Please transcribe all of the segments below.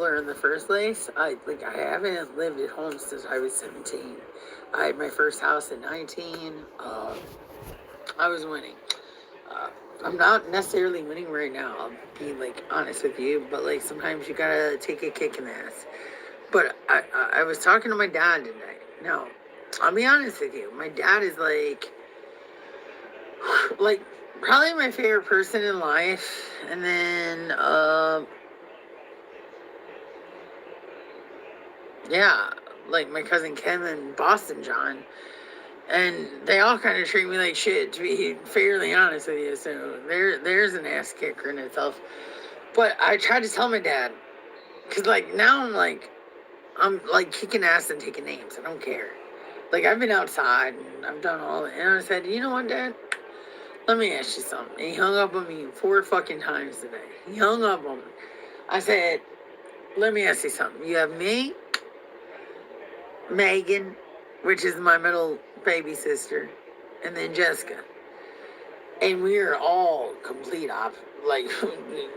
bipolar in the first place. I haven't lived at home since I was 17. I had my first house at 19. I was winning. Uh, I'm not necessarily winning right now. I'll be like honest with you, but like sometimes you gotta take a kick in the ass. But I was talking to my dad tonight. Now, I'll be honest with you. My dad is like probably my favorite person in life, and then yeah, like my cousin Kim and Boston John, and they all kind of treat me like shit, to be fairly honest with you. So there's an ass kicker in itself. But I tried to tell my dad, because like now I'm like kicking ass and taking names. I don't care. Like I've been outside and I've done all that, and I said, you know what, Dad? Let me ask you something. And he hung up on me 4 fucking times today. He hung up on me. I said, let me ask you something. You have me, Megan, which is my middle baby sister, and then Jessica. And we are all complete like,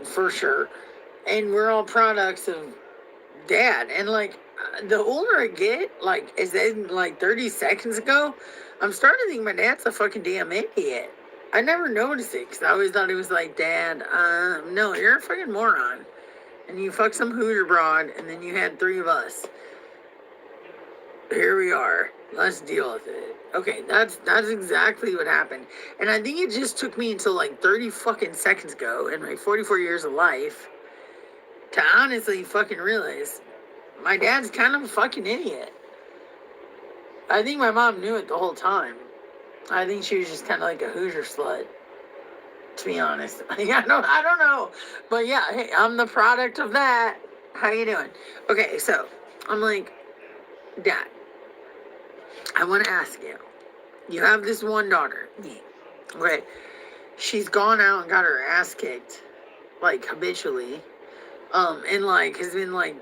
for sure. And we're all products of Dad. And like, the older I get, like, as in like 30 seconds ago, I'm starting to think my dad's a fucking damn idiot. I never noticed it because I always thought he was like, Dad, no, you're a fucking moron. And you fucked some Hoosier broad, and then you had 3 of us. Here we are. Let's deal with it. Okay, that's exactly what happened. And I think it just took me until like 30 fucking seconds ago in my 44 years of life to honestly fucking realize my dad's kind of a fucking idiot. I think my mom knew it the whole time. I think she was just kind of like a Hoosier slut, to be honest. I don't know. But yeah, hey, I'm the product of that. How you doing? Okay, so I'm like, Dad, I want to ask you. You have this one daughter, me. Okay, she's gone out and got her ass kicked, like habitually, and like has been like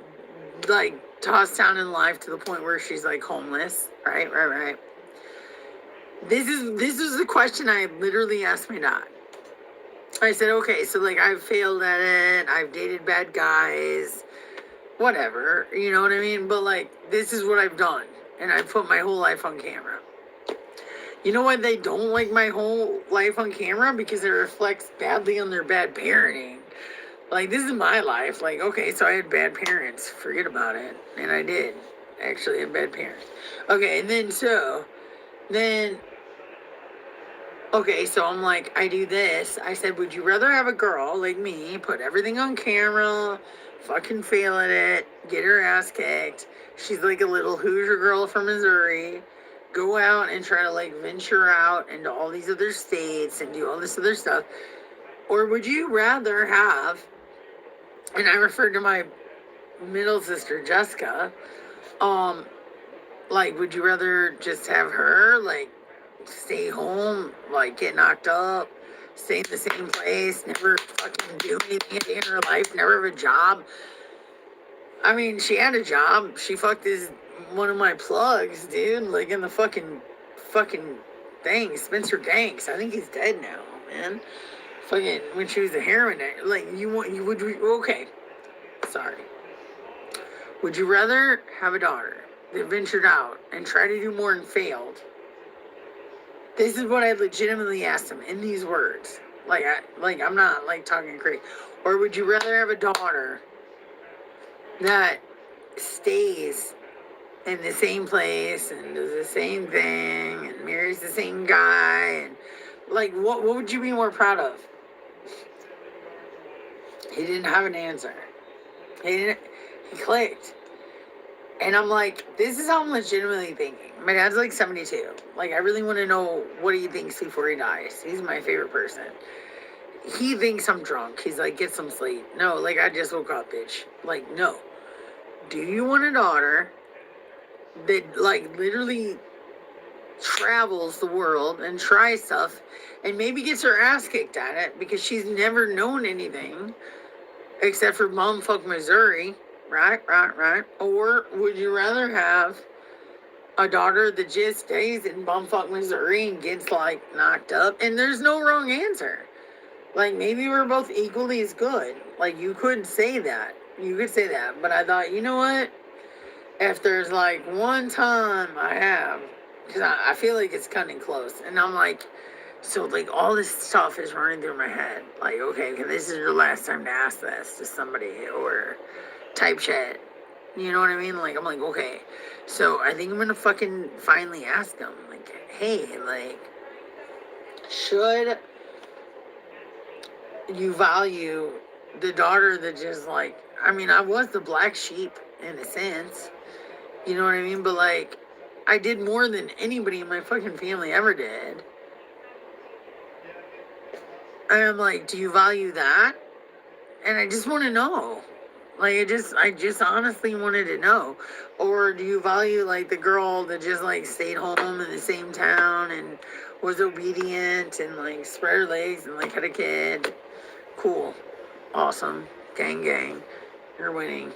tossed down in life to the point where she's like homeless. Right. This is the question I literally asked my dad. I said, okay, so like I've failed at it. I've dated bad guys, whatever. You know what I mean? But like this is what I've done, and I put my whole life on camera. You know why they don't like my whole life on camera? Because it reflects badly on their bad parenting. Like, this is my life. Like, okay, so I had bad parents. Forget about it. And I did. Actually, have bad parents. Okay, and okay, so I'm like, I do this. I said, would you rather have a girl like me, put everything on camera, fucking fail at it, get her ass kicked? She's like a little Hoosier girl from Missouri. Go out and try to like venture out into all these other states and do all this other stuff. Or would you rather have, and I referred to my middle sister, Jessica, like, would you rather just have her, like, stay home, like, get knocked up, stay in the same place, never fucking do anything in her life, never have a job? I mean, she had a job. She fucked one of my plugs, dude, like, in the fucking thing, Spencer Danks. I think he's dead now, man. Fucking, when she was a heroin addict. Like, okay, sorry. Would you rather have a daughter that ventured out and tried to do more and failed? This is what I legitimately asked him in these words. I'm not like talking crazy. Or would you rather have a daughter that stays in the same place and does the same thing and marries the same guy? And like, what would you be more proud of? He didn't have an answer. He clicked. And I'm like, this is how I'm legitimately thinking. My dad's like 72. Like, I really want to know what he thinks before he dies. He's my favorite person. He thinks I'm drunk. He's like, get some sleep. No, like, I just woke up, bitch. Like, no. Do you want a daughter that, like, literally travels the world and tries stuff and maybe gets her ass kicked at it because she's never known anything except for bumfuck Missouri? Right. Or would you rather have a daughter that just stays in bumfuck Missouri and gets, like, knocked up? And there's no wrong answer. Like, maybe we're both equally as good. Like, you could say that. You could say that, but I thought, you know what? If there's like one time I have, because I feel like it's cutting close, and I'm like, so like all this stuff is running through my head. Like, okay, this is your last time to ask this to somebody or type shit. You know what I mean? Like, I'm like, okay. So I think I'm gonna fucking finally ask them, like, hey, like, should you value the daughter that just like, I mean, I was the black sheep in a sense. You know what I mean? But like, I did more than anybody in my fucking family ever did. And I'm like, do you value that? And I just want to know. Like, I just honestly wanted to know. Or do you value like the girl that just like stayed home in the same town and was obedient and like spread her legs and like had a kid? Cool. Awesome. Gang gang. You're winning.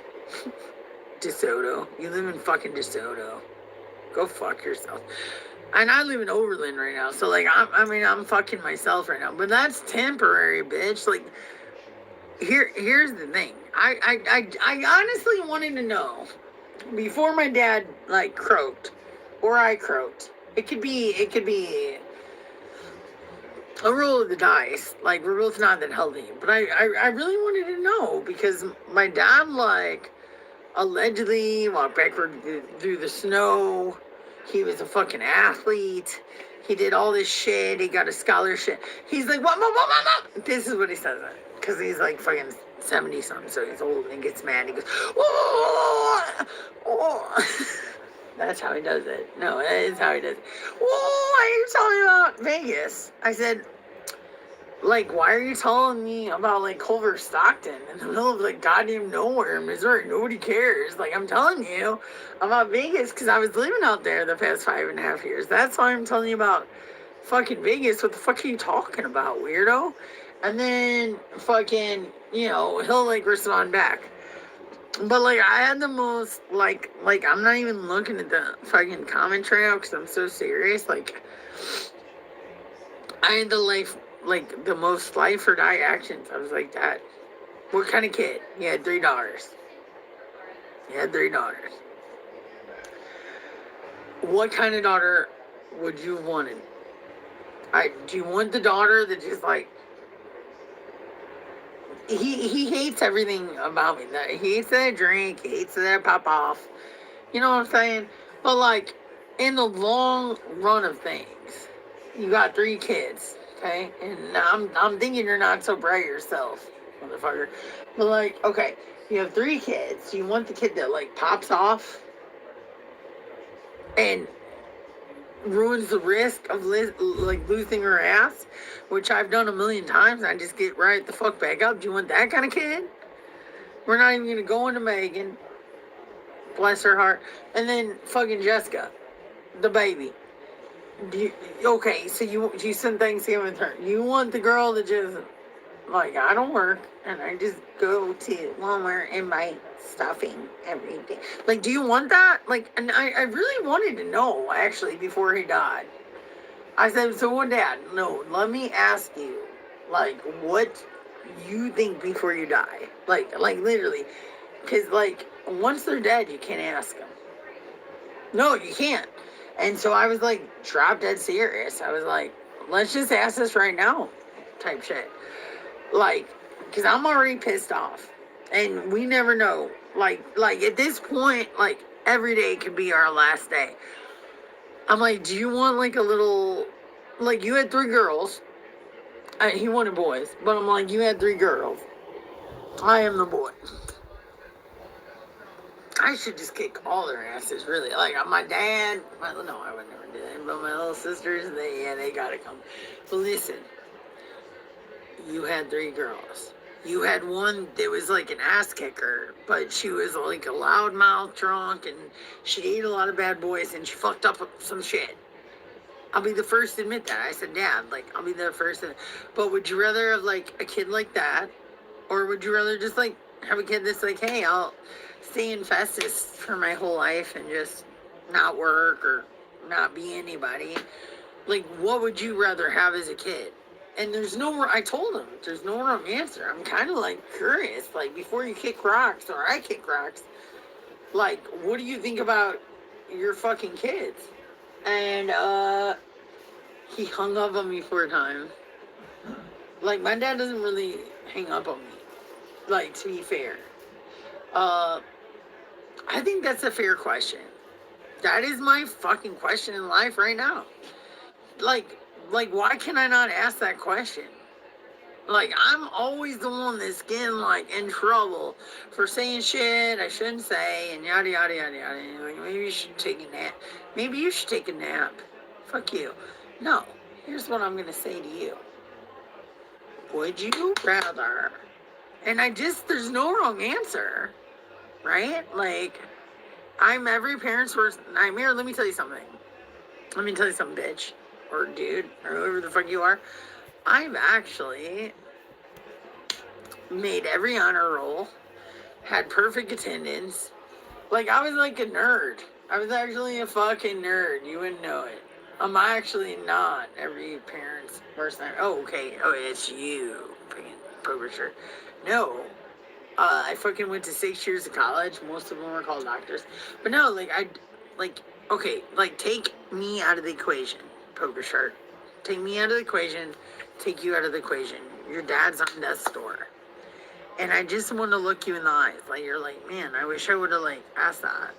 DeSoto. You live in fucking DeSoto. Go fuck yourself. And I live in Overland right now, so like I'm fucking myself right now. But that's temporary, bitch. Like here's the thing. I honestly wanted to know before my dad like croaked or I croaked. It could be a roll of the dice. Like we're both not that healthy. But I really wanted to know because my dad like allegedly walked backward through the snow. He was a fucking athlete. He did all this shit. He got a scholarship. He's like, what? This is what he says. Because he's like fucking 70 something. So he's old and gets mad. He goes, whoa, whoa. That's how he does it. No, that is how he does it. Whoa, why are you telling me about Vegas? I said, like, why are you telling me about, like, Culver Stockton in the middle of, like, goddamn nowhere in Missouri? Nobody cares. Like, I'm telling you about Vegas because I was living out there the past 5.5 years. That's why I'm telling you about fucking Vegas. What the fuck are you talking about, weirdo? And then fucking, he'll, like, respond back. But, like, I had the most, like, I'm not even looking at the fucking comment trail because I'm so serious. Like, I had the most life or die actions. I was like, Dad, what kind of kid? He had 3 daughters. What kind of daughter would you have wanted? Do you want the daughter that just like he hates everything about me. That he hates that I drink, he hates that I pop off. You know what I'm saying? But like in the long run of things, you got 3 kids, okay? And I'm thinking you're not so bright yourself, motherfucker. But like, okay, you have 3 kids. You want the kid that like pops off and ruins the risk of like losing her ass, which I've done a million times. I just get right the fuck back up. Do you want that kind of kid? We're not even gonna go into Megan, bless her heart, and then fucking Jessica, the baby. Okay, so you spend Thanksgiving with her. You want the girl that just like I don't work and I just go to Walmart and buy stuffing every day. Like, do you want that? Like, and I really wanted to know actually before he died. I said, so what, Dad? No, let me ask you, like, what you think before you die? Like literally, because like once they're dead, you can't ask them. No, you can't. And so I was like, drop dead serious. I was like, let's just ask this right now, type shit. Like, because I'm already pissed off. And we never know. Like at this point, like, every day could be our last day. I'm like, do you want, like, a little... Like, you had 3 girls. He wanted boys. But I'm like, you had 3 girls. I am the boy. I should just kick all their asses, really. Like, my dad... No, I would never do that. But my little sisters, they gotta come. But listen... You had 3 girls. You had one that was like an ass kicker, but she was like a loudmouth drunk and she ate a lot of bad boys and she fucked up some shit. I'll be the first to admit that. I said, Dad, like, I'll be the first to... But would you rather have like a kid like that? Or would you rather just like have a kid that's like, hey, I'll stay in Festus for my whole life and just not work or not be anybody? Like, what would you rather have as a kid? And I told him, there's no wrong answer. I'm kind of like curious, like before you kick rocks or I kick rocks, like, what do you think about your fucking kids? And he hung up on me for a time. Like, my dad doesn't really hang up on me. Like, to be fair. I think that's a fair question. That is my fucking question in life right now. Like, why can I not ask that question? Like, I'm always the one that's getting, like, in trouble for saying shit I shouldn't say, and yada, yada, yada, yada. And like, maybe you should take a nap. Maybe you should take a nap. Fuck you. No. Here's what I'm going to say to you. Would you rather? And there's no wrong answer, right? Like, I'm every parent's worst nightmare. Let me tell you something. Let me tell you something, bitch. Or dude, or whoever the fuck you are. I've actually made every honor roll, had perfect attendance. Like, I was like a nerd. I was actually a fucking nerd. You wouldn't know it. I'm actually not every parent's worst nightmare. Oh, okay. Oh, it's you. Fucking poker shirt. No. I fucking went to 6 years of college. Most of them were called doctors. But no, okay, like, take me out of the equation, poker shirt. Take me out of the equation, take you out of the equation. Your dad's on death's door. And I just want to look you in the eyes. Like, you're like, man, I wish I would have, like, asked that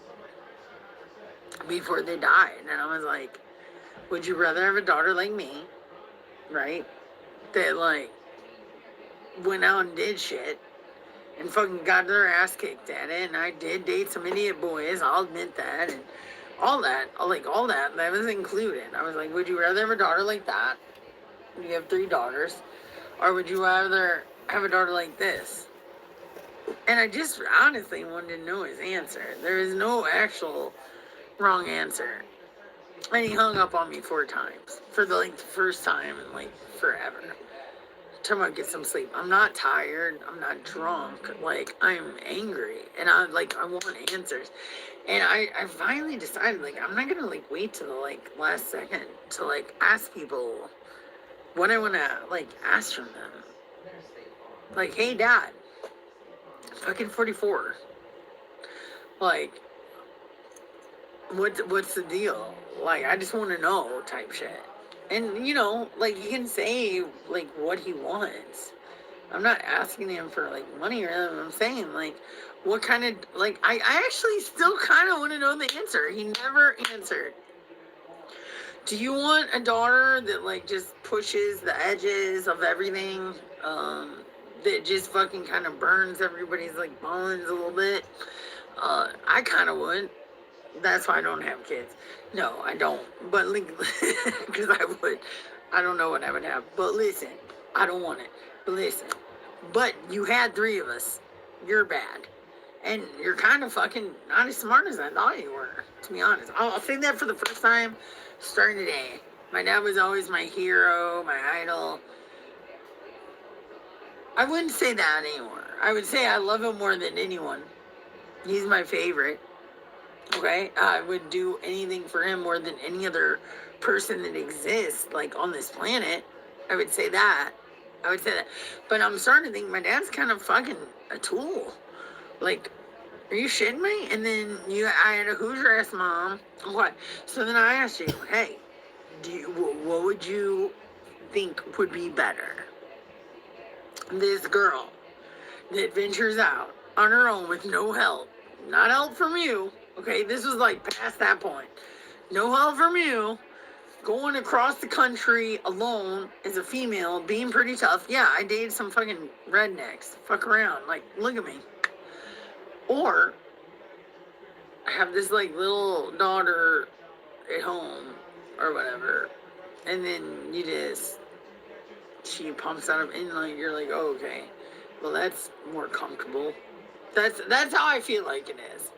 before they died. And I was like, would you rather have a daughter like me, right? That, like, went out and did shit and fucking got their ass kicked at it. And I did date some idiot boys, I'll admit that. And all that was included. I was like, would you rather have a daughter like that? You have 3 daughters. Or would you rather have a daughter like this? And I just honestly wanted to know his answer. There is no actual wrong answer. And he hung up on me 4 times. For the first time in like forever. Tell me to get some sleep. I'm not tired. I'm not drunk. Like, I'm angry. And I want answers. And I finally decided, like, I'm not gonna like wait till the like last second to like ask people what I wanna like ask from them. Like, hey dad, fucking 44. Like, what's the deal? Like, I just want to know type shit. And, you know, like, he can say, like, what he wants. I'm not asking him for, like, money or anything. I'm saying, like, what kind of, like, I actually still kind of want to know the answer. He never answered. Do you want a daughter that, like, just pushes the edges of everything? That just fucking kind of burns everybody's, like, bones a little bit? I kind of would. That's why I don't have kids. No, I don't. But, like, because I would. I don't know what I would have. But listen, I don't want it. But listen. But you had 3 of us. You're bad. And you're kind of fucking not as smart as I thought you were, to be honest. I'll say that for the first time starting today. My dad was always my hero, my idol. I wouldn't say that anymore. I would say I love him more than anyone. He's my favorite. Okay? I would do anything for him more than any other person that exists, like, on this planet. I would say that. But I'm starting to think my dad's kind of fucking a tool. Like, are you shitting me? And then I had a Hoosier ass mom. What? So then I asked you, hey, what would you think would be better? This girl that ventures out on her own with no help. Not help from you. Okay, this was like past that point. No help from you. Going across the country alone as a female, being pretty tough. Yeah, I dated some fucking rednecks. Fuck around. Like, look at me. Or I have this like little daughter at home or whatever. And then she pumps out of, and like, you're like, oh, okay. Well, that's more comfortable. That's how I feel like it is.